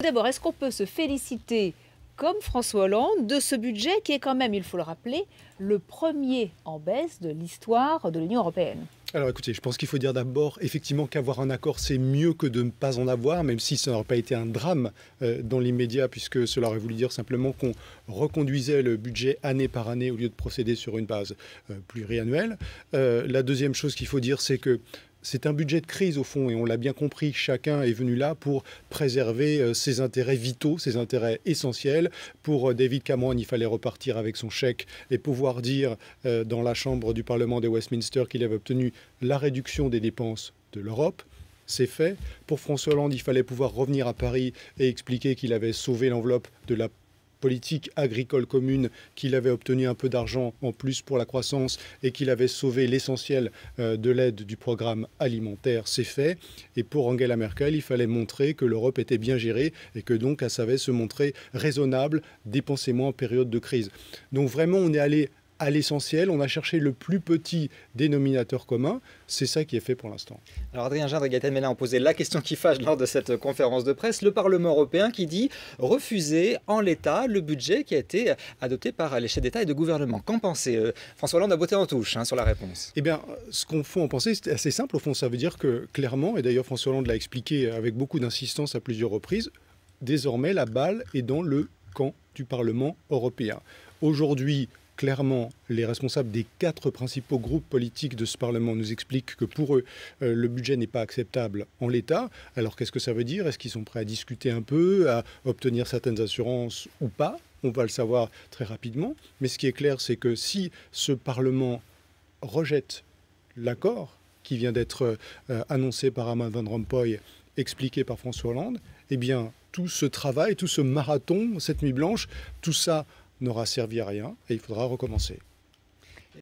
D'abord, est-ce qu'on peut se féliciter, comme François Hollande, de ce budget qui est quand même, il faut le rappeler, le premier en baisse de l'histoire de l'Union européenne? Alors écoutez, je pense qu'il faut dire d'abord effectivement qu'avoir un accord, c'est mieux que de ne pas en avoir, même si ça n'aurait pas été un drame dans l'immédiat, puisque cela aurait voulu dire simplement qu'on reconduisait le budget année par année au lieu de procéder sur une base pluriannuelle. La deuxième chose qu'il faut dire, c'est que c'est un budget de crise au fond, et on l'a bien compris, chacun est venu là pour préserver ses intérêts vitaux, ses intérêts essentiels. Pour David Cameron, il fallait repartir avec son chèque et pouvoir dire dans la Chambre du Parlement de Westminster qu'il avait obtenu la réduction des dépenses de l'Europe. C'est fait. Pour François Hollande, il fallait pouvoir revenir à Paris et expliquer qu'il avait sauvé l'enveloppe de la politique agricole commune, qu'il avait obtenu un peu d'argent en plus pour la croissance et qu'il avait sauvé l'essentiel de l'aide du programme alimentaire. C'est fait. Et pour Angela Merkel, il fallait montrer que l'Europe était bien gérée et que donc elle savait se montrer raisonnable, dépenser moins en période de crise. Donc vraiment, on est allé à l'essentiel, on a cherché le plus petit dénominateur commun, c'est ça qui est fait pour l'instant. Alors Adrien Gindre et Gaëtan Mélin ont posé la question qui fâche lors de cette conférence de presse, le Parlement européen qui dit refuser en l'état le budget qui a été adopté par les chefs d'État et de gouvernement. Qu'en pensez François Hollande a botté en touche sur la réponse. Eh bien, ce qu'on faut en penser, c'est assez simple au fond, ça veut dire que clairement, et d'ailleurs François Hollande l'a expliqué avec beaucoup d'insistance à plusieurs reprises, désormais la balle est dans le camp du Parlement européen. Aujourd'hui, clairement, les responsables des 4 principaux groupes politiques de ce Parlement nous expliquent que pour eux, le budget n'est pas acceptable en l'état. Alors qu'est-ce que ça veut dire? Est-ce qu'ils sont prêts à discuter un peu, à obtenir certaines assurances ou pas? On va le savoir très rapidement. Mais ce qui est clair, c'est que si ce Parlement rejette l'accord qui vient d'être annoncé par Herman Van Rompuy, expliqué par François Hollande, eh bien, tout ce travail, tout ce marathon, cette nuit blanche, tout ça n'aura servi à rien et il faudra recommencer.